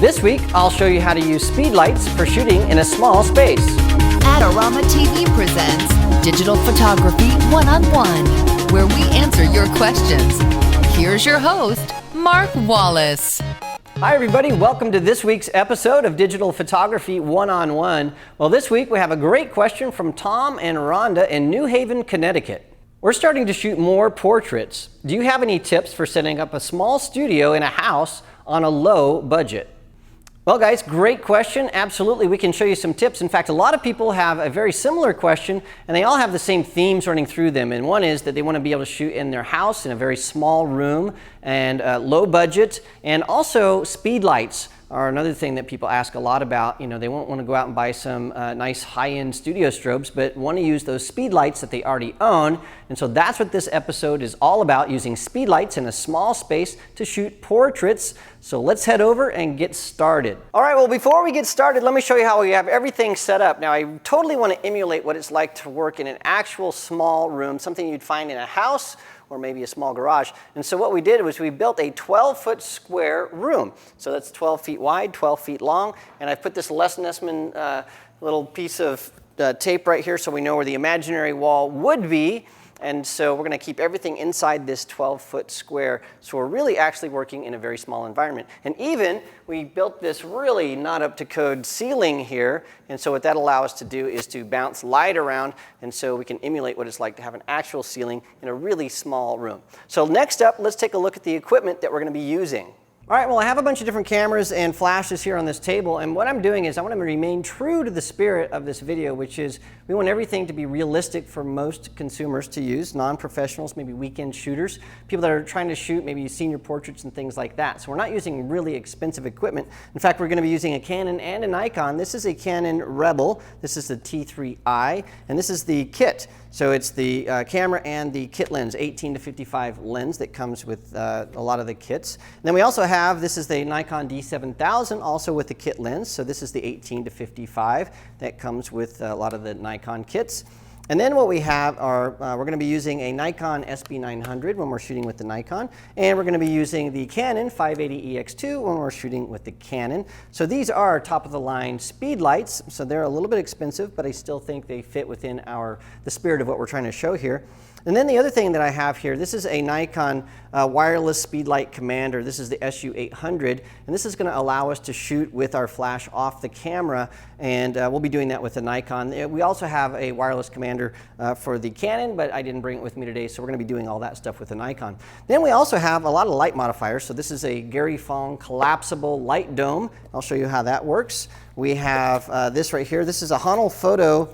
This week, I'll show you how to use speed lights for shooting in a small space. Adorama TV presents Digital Photography One-on-One, where we answer your questions. Here's your host, Mark Wallace. Hi everybody, welcome to this week's episode of Digital Photography One-on-One. Well, this week we have a great question from Tom and Rhonda in New Haven, Connecticut. We're starting to shoot more portraits. Do you have any tips for setting up a small studio in a house on a low budget? Well guys, great question. Absolutely, we can show you some tips. In fact, a lot of people have a very similar question and they all have the same themes running through them. And one is that they want to be able to shoot in their house in a very small room and low budget, and also speed lights are another thing that people ask a lot about. You know, they won't want to go out and buy some nice high-end studio strobes, but want to use those speed lights that they already own. And so that's what this episode is all about, using speed lights in a small space to shoot portraits. So let's head over and get started. All right, well, before we get started, let me show you how we have everything set up. Now, I totally want to emulate what it's like to work in an actual small room, something you'd find in a house or maybe a small garage. And so what we did was we built a 12-foot square room. So that's 12 feet wide, 12 feet long. And I've put this Les Nessman little piece of tape right here so we know where the imaginary wall would be. And so we're going to keep everything inside this 12-foot square. So we're really actually working in a very small environment. And even we built this really not up to code ceiling here. And so what that allows us to do is to bounce light around. And so we can emulate what it's like to have an actual ceiling in a really small room. So next up, let's take a look at the equipment that we're going to be using. All right, well, I have a bunch of different cameras and flashes here on this table, and what I'm doing is I want to remain true to the spirit of this video, which is we want everything to be realistic for most consumers to use, non-professionals, maybe weekend shooters, people that are trying to shoot maybe senior portraits and things like that. So we're not using really expensive equipment. In fact, we're going to be using a Canon and a Nikon. This is a Canon Rebel. This is the T3i, and this is the kit. So it's the camera and the kit lens, 18 to 55 lens that comes with a lot of the kits. And then we also have, this is the Nikon D7000, also with the kit lens. So this is the 18 to 55 that comes with a lot of the Nikon kits. And then what we have are, we're going to be using a Nikon SB900 when we're shooting with the Nikon, and we're going to be using the Canon 580EX2 when we're shooting with the Canon. So these are top-of-the-line speed lights, so they're a little bit expensive, but I still think they fit within the spirit of what we're trying to show here. And then the other thing that I have here, this is a Nikon wireless speed light commander. This is the SU800, and this is going to allow us to shoot with our flash off the camera, and we'll be doing that with the Nikon. We also have a wireless commander for the Canon, but I didn't bring it with me today, so we're going to be doing all that stuff with the Nikon. Then we also have a lot of light modifiers. So this is a Gary Fong collapsible light dome. I'll show you how that works. We have this right here. This is a Honol Photo.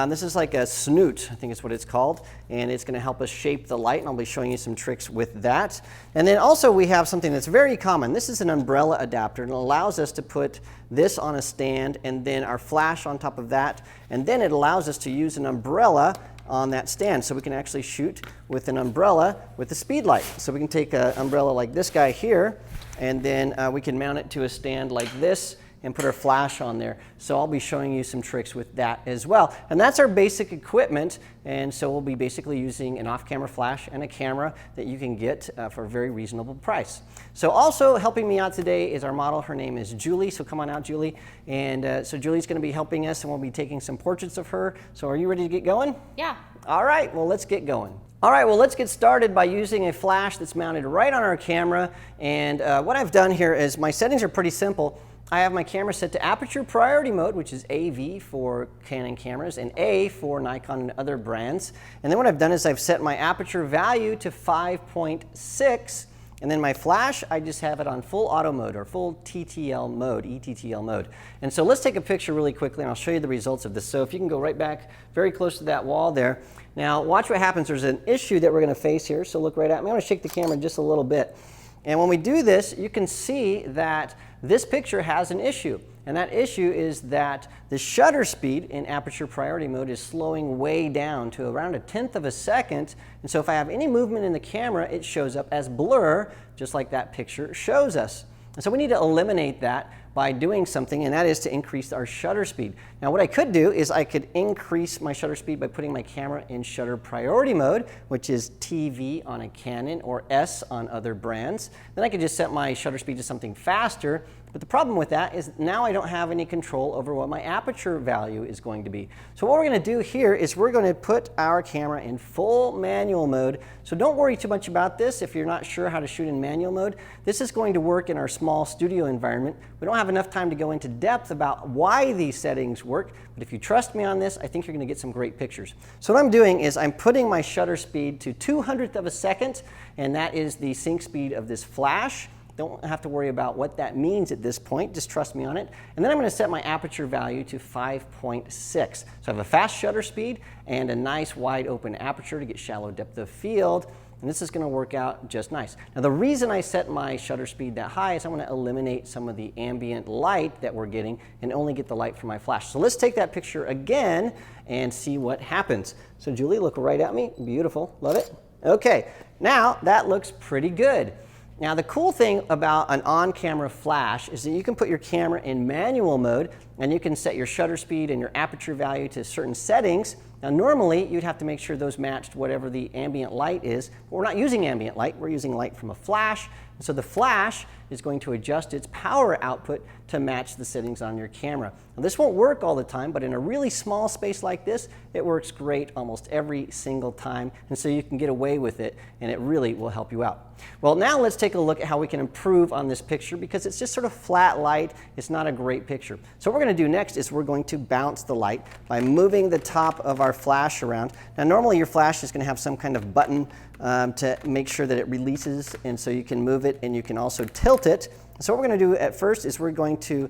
This is like a snoot, I think is what it's called, and it's going to help us shape the light, and I'll be showing you some tricks with that. And then also we have something that's very common. This is an umbrella adapter, and it allows us to put this on a stand and then our flash on top of that, and then it allows us to use an umbrella on that stand, so we can actually shoot with an umbrella with the speed light. So we can take an umbrella like this guy here, and then we can mount it to a stand like this and put our flash on there. So I'll be showing you some tricks with that as well. And that's our basic equipment, and so we'll be basically using an off-camera flash and a camera that you can get for a very reasonable price. So also helping me out today is our model. Her name is Julie, so come on out, Julie. And so Julie's going to be helping us, and we'll be taking some portraits of her. So are you ready to get going? Yeah. All right, well, let's get going. All right, well, let's get started by using a flash that's mounted right on our camera. And what I've done here is my settings are pretty simple. I have my camera set to aperture priority mode, which is AV for Canon cameras and A for Nikon and other brands. And then what I've done is I've set my aperture value to 5.6, and then my flash, I just have it on full auto mode or full TTL mode, ETTL mode. And so let's take a picture really quickly and I'll show you the results of this. So if you can go right back very close to that wall there. Now watch what happens. There's an issue that we're going to face here, so look right at me. I'm going to shake the camera just a little bit. And when we do this, you can see that this picture has an issue. And that issue is that the shutter speed in aperture priority mode is slowing way down to around 1/10 of a second. And so if I have any movement in the camera, it shows up as blur, just like that picture shows us. And so we need to eliminate that by doing something, and that is to increase our shutter speed. Now what I could do is I could increase my shutter speed by putting my camera in shutter priority mode, which is TV on a Canon or S on other brands. Then I could just set my shutter speed to something faster. But the problem with that is now I don't have any control over what my aperture value is going to be. So what we're going to do here is we're going to put our camera in full manual mode. So don't worry too much about this if you're not sure how to shoot in manual mode. This is going to work in our small studio environment. We don't have enough time to go into depth about why these settings work, but if you trust me on this, I think you're going to get some great pictures. So what I'm doing is I'm putting my shutter speed to 200th of a second, and that is the sync speed of this flash. Don't have to worry about what that means at this point, just trust me on it. And then I'm going to set my aperture value to 5.6. So I have a fast shutter speed and a nice wide open aperture to get shallow depth of field, and this is going to work out just nice. Now the reason I set my shutter speed that high is I want to eliminate some of the ambient light that we're getting and only get the light from my flash. So let's take that picture again and see what happens. So Julie, look right at me. Beautiful. Love it. Okay, now that looks pretty good. Now the cool thing about an on-camera flash is that you can put your camera in manual mode and you can set your shutter speed and your aperture value to certain settings. Now normally you'd have to make sure those matched whatever the ambient light is, but we're not using ambient light, we're using light from a flash. And so the flash is going to adjust its power output to match the settings on your camera. Now this won't work all the time, but in a really small space like this, it works great almost every single time, and so you can get away with it, and it really will help you out. Well, now let's take a look at how we can improve on this picture, because it's just sort of flat light. It's not a great picture. So what we're going to do next is we're going to bounce the light by moving the top of our flash around. Now normally your flash is going to have some kind of button to make sure that it releases, and so you can move it and you can also tilt it. So what we're going to do at first is we're going to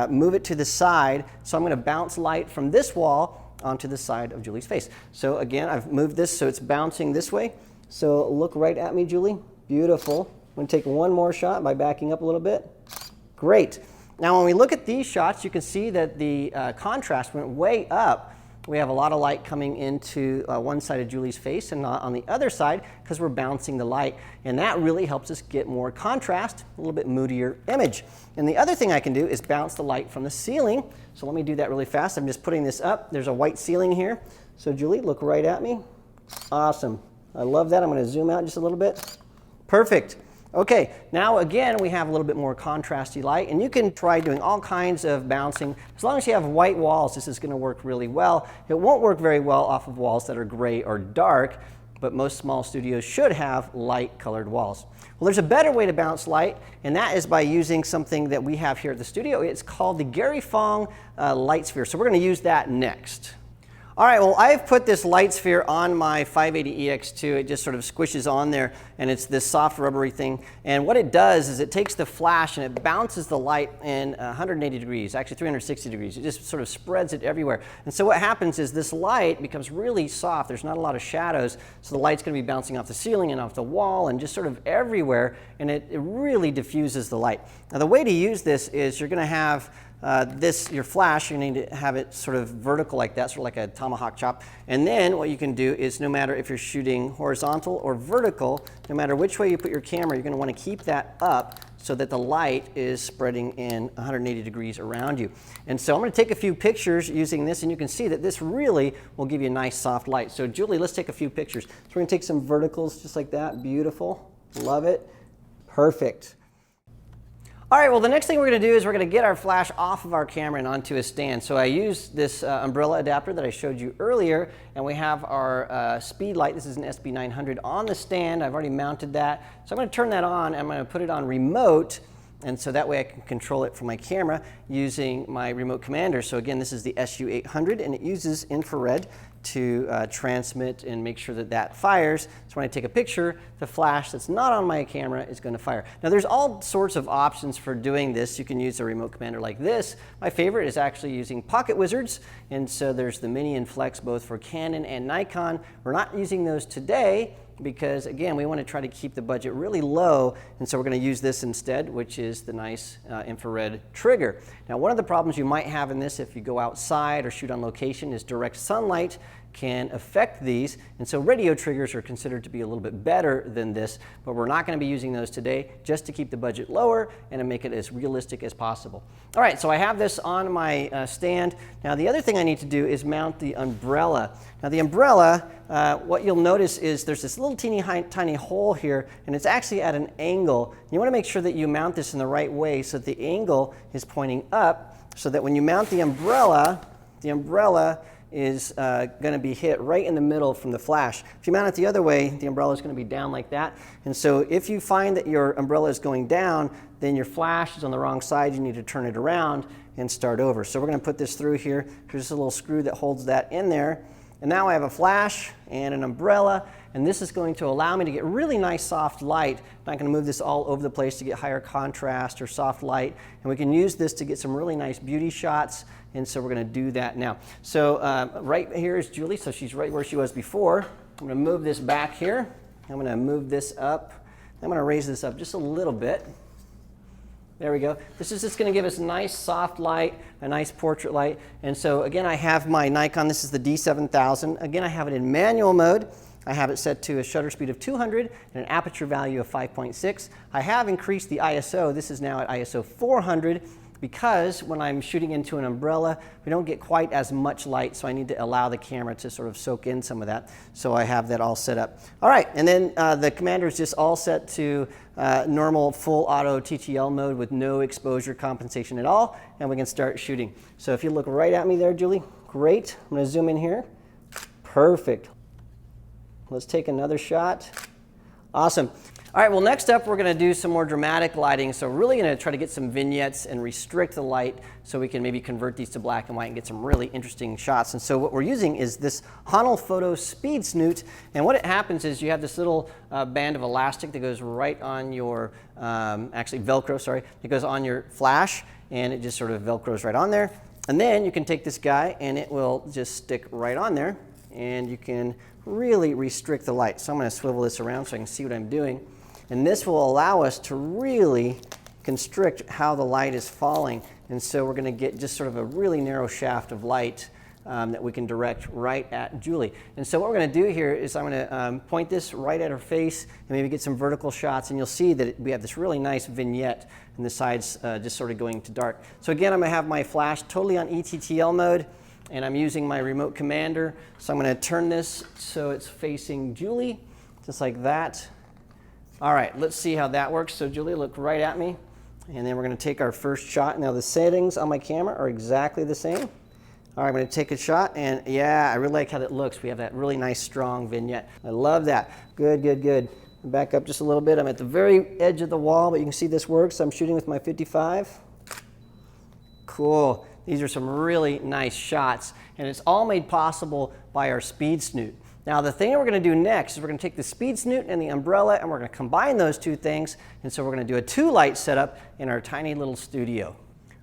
move it to the side. So I'm going to bounce light from this wall onto the side of Julie's face. So again, I've moved this so it's bouncing this way. So look right at me, Julie. Beautiful. I'm going to take one more shot by backing up a little bit. Great. Now when we look at these shots, you can see that the contrast went way up. We have a lot of light coming into one side of Julie's face and not on the other side because we're bouncing the light. And that really helps us get more contrast, a little bit moodier image. And the other thing I can do is bounce the light from the ceiling. So let me do that really fast. I'm just putting this up. There's a white ceiling here. So Julie, look right at me. Awesome. I love that. I'm going to zoom out just a little bit. Perfect. Okay, now again we have a little bit more contrasty light, and you can try doing all kinds of bouncing. As long as you have white walls, this is going to work really well. It won't work very well off of walls that are gray or dark, but most small studios should have light colored walls. Well, there's a better way to bounce light, and that is by using something that we have here at the studio. It's called the Gary Fong light sphere, so we're going to use that next. All right, well, I've put this light sphere on my 580EX2. It just sort of squishes on there, and it's this soft rubbery thing. And what it does is it takes the flash and it bounces the light in 180 degrees, actually 360 degrees. It just sort of spreads it everywhere. And so what happens is this light becomes really soft. There's not a lot of shadows, so the light's going to be bouncing off the ceiling and off the wall and just sort of everywhere, and it really diffuses the light. Now, the way to use this is you're going to have your flash, you need to have it sort of vertical like that, sort of like a tomahawk chop. And then what you can do is no matter if you're shooting horizontal or vertical, no matter which way you put your camera, you're going to want to keep that up so that the light is spreading in 180 degrees around you. And so I'm going to take a few pictures using this, and you can see that this really will give you a nice soft light. So Julie, let's take a few pictures. So we're going to take some verticals just like that. Beautiful. Love it. Perfect. All right, well, the next thing we're going to do is we're going to get our flash off of our camera and onto a stand. So I use this umbrella adapter that I showed you earlier, and we have our speed light. This is an SB900 on the stand. I've already mounted that. So I'm going to turn that on, and I'm going to put it on remote, and so that way I can control it from my camera using my remote commander. So again, this is the SU800, and it uses infrared to transmit and make sure that that fires. So when I take a picture, the flash that's not on my camera is going to fire. Now there's all sorts of options for doing this. You can use a remote commander like this. My favorite is actually using Pocket Wizards, and so there's the Mini and Flex both for Canon and Nikon. We're not using those today because, again, we want to try to keep the budget really low, and so we're going to use this instead, which is the nice infrared trigger. Now, one of the problems you might have in this if you go outside or shoot on location is direct sunlight can affect these. And so radio triggers are considered to be a little bit better than this, but we're not going to be using those today, just to keep the budget lower and to make it as realistic as possible. All right, so I have this on my stand. Now the other thing I need to do is mount the umbrella. Now the umbrella, what you'll notice is there's this little tiny hole here, and it's actually at an angle. You want to make sure that you mount this in the right way so that the angle is pointing up, so that when you mount the umbrella is going to be hit right in the middle from the flash. If you mount it the other way, the umbrella is going to be down like that. And so if you find that your umbrella is going down, then your flash is on the wrong side. You need to turn it around and start over. So we're going to put this through here. There's a little screw that holds that in there. And now I have a flash and an umbrella, and this is going to allow me to get really nice soft light. I'm not going to move this all over the place to get higher contrast or soft light, and we can use this to get some really nice beauty shots, and so we're going to do that now. So right here is Julie, so she's right where she was before. I'm going to move this back here. I'm going to move this up. I'm going to raise this up just a little bit. There we go. This is just going to give us nice soft light, a nice portrait light. And so again, I have my Nikon. This is the D7000. Again, I have it in manual mode. I have it set to a shutter speed of 200 and an aperture value of 5.6. I have increased the ISO. This is now at ISO 400 because when I'm shooting into an umbrella, we don't get quite as much light, so I need to allow the camera to sort of soak in some of that. So I have that all set up. All right, and then the commander is just all set to normal full auto TTL mode with no exposure compensation at all, and we can start shooting. So if you look right at me there, Julie, great. I'm going to zoom in here. Perfect. Let's take another shot. Awesome. All right, well, next up, we're going to do some more dramatic lighting. So we're really going to try to get some vignettes and restrict the light so we can maybe convert these to black and white and get some really interesting shots. And so what we're using is this Honel Photo Speed Snoot. And what it happens is you have this little band of elastic that goes right on your, actually Velcro, sorry, it goes on your flash, and it just sort of Velcros right on there. And then you can take this guy, and it will just stick right on there, and you can really restrict the light. So I'm going to swivel this around so I can see what I'm doing. And this will allow us to really constrict how the light is falling. And so we're going to get just sort of a really narrow shaft of light that we can direct right at Julie. And so what we're going to do here is I'm going to point this right at her face and maybe get some vertical shots. And you'll see that we have this really nice vignette and the sides just sort of going to dark. So again, I'm going to have my flash totally on ETTL mode. And I'm using my remote commander. So I'm going to turn this so it's facing Julie, just like that. All right, let's see how that works. So Julie, look right at me. And then we're going to take our first shot. Now the settings on my camera are exactly the same. All right, I'm going to take a shot. And yeah, I really like how that looks. We have that really nice, strong vignette. I love that. Good, good, good. Back up just a little bit. I'm at the very edge of the wall, but you can see this works. I'm shooting with my 55. Cool. These are some really nice shots, and it's all made possible by our Speed Snoot. Now the thing that we're going to do next is we're going to take the Speed Snoot and the umbrella, and we're going to combine those two things, and so we're going to do a 2-light setup in our tiny little studio.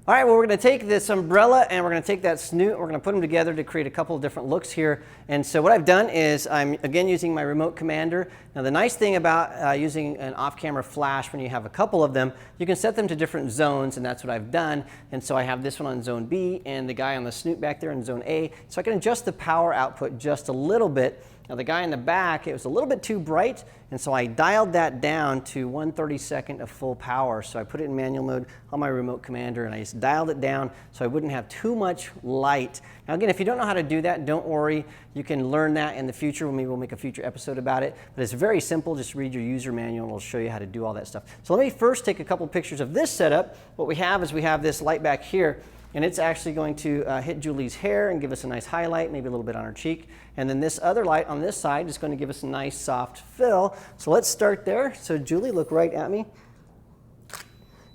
All right, well, we're going to take this umbrella and we're going to take that snoot and we're going to put them together to create a couple of different looks here. And so what I've done is I'm again using my remote commander. Now the nice thing about using an off-camera flash when you have a couple of them, you can set them to different zones, and that's what I've done. And so I have this one on zone B and the guy on the snoot back there in zone A. So I can adjust the power output just a little bit. Now the guy in the back, it was a little bit too bright, and so I dialed that down to 1/32 of full power. So I put it in manual mode on my remote commander, and I just dialed it down so I wouldn't have too much light. Now again, if you don't know how to do that, don't worry. You can learn that in the future. Maybe we'll make a future episode about it. But it's very simple. Just read your user manual, and it'll show you how to do all that stuff. So let me first take a couple pictures of this setup. What we have is we have this light back here, and it's actually going to hit Julie's hair and give us a nice highlight, maybe a little bit on her cheek. And then this other light on this side is going to give us a nice soft fill. So let's start there. So Julie, look right at me.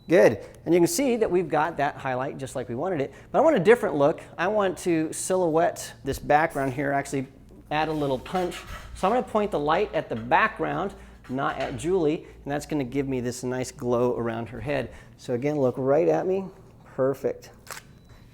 Good. And you can see that we've got that highlight just like we wanted it. But I want a different look. I want to silhouette this background here, actually add a little punch. So I'm going to point the light at the background, not at Julie, and that's going to give me this nice glow around her head. So again, look right at me. Perfect.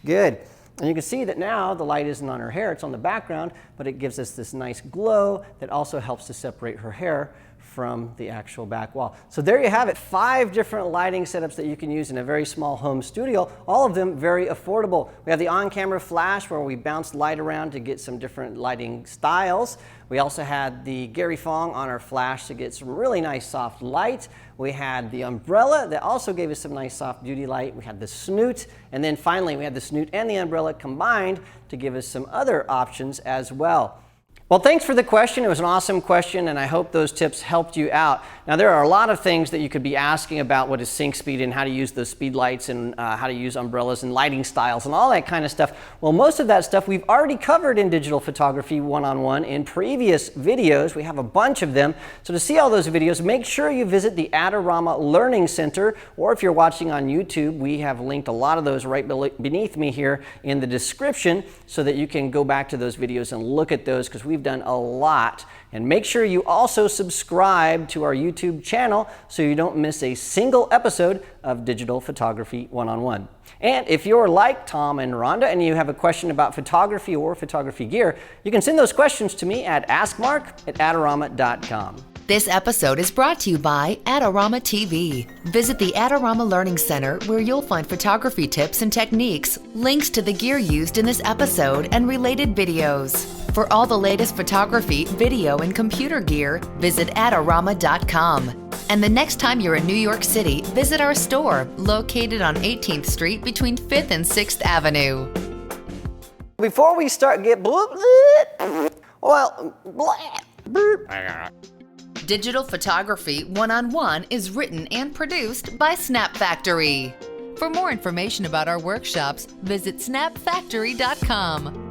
Good. And you can see that now the light isn't on her hair, it's on the background, but it gives us this nice glow that also helps to separate her hair from the actual back wall. So there you have it, 5 different lighting setups that you can use in a very small home studio, all of them very affordable. We have the on-camera flash where we bounce light around to get some different lighting styles. We also had the Gary Fong on our flash to get some really nice soft light. We had the umbrella that also gave us some nice soft beauty light. We had the snoot, and then finally we had the snoot and the umbrella combined to give us some other options as well. Well, thanks for the question. It was an awesome question, and I hope those tips helped you out. Now, there are a lot of things that you could be asking about what is sync speed and how to use those speed lights and how to use umbrellas and lighting styles and all that kind of stuff. Well, most of that stuff we've already covered in Digital Photography 101 in previous videos. We have a bunch of them. So to see all those videos, make sure you visit the Adorama Learning Center, or if you're watching on YouTube, we have linked a lot of those right beneath me here in the description so that you can go back to those videos and look at those, because we've done a lot. And make sure you also subscribe to our YouTube channel so you don't miss a single episode of Digital Photography 101. And if you're like Tom and Rhonda and you have a question about photography or photography gear, you can send those questions to me at askmark@adorama.com. This episode is brought to you by Adorama TV. Visit the Adorama Learning Center where you'll find photography tips and techniques, links to the gear used in this episode, and related videos. For all the latest photography, video, and computer gear, visit Adorama.com. And the next time you're in New York City, visit our store located on 18th Street between 5th and 6th Avenue. Before we start, Digital Photography 101 is written and produced by Snap Factory. For more information about our workshops, visit snapfactory.com.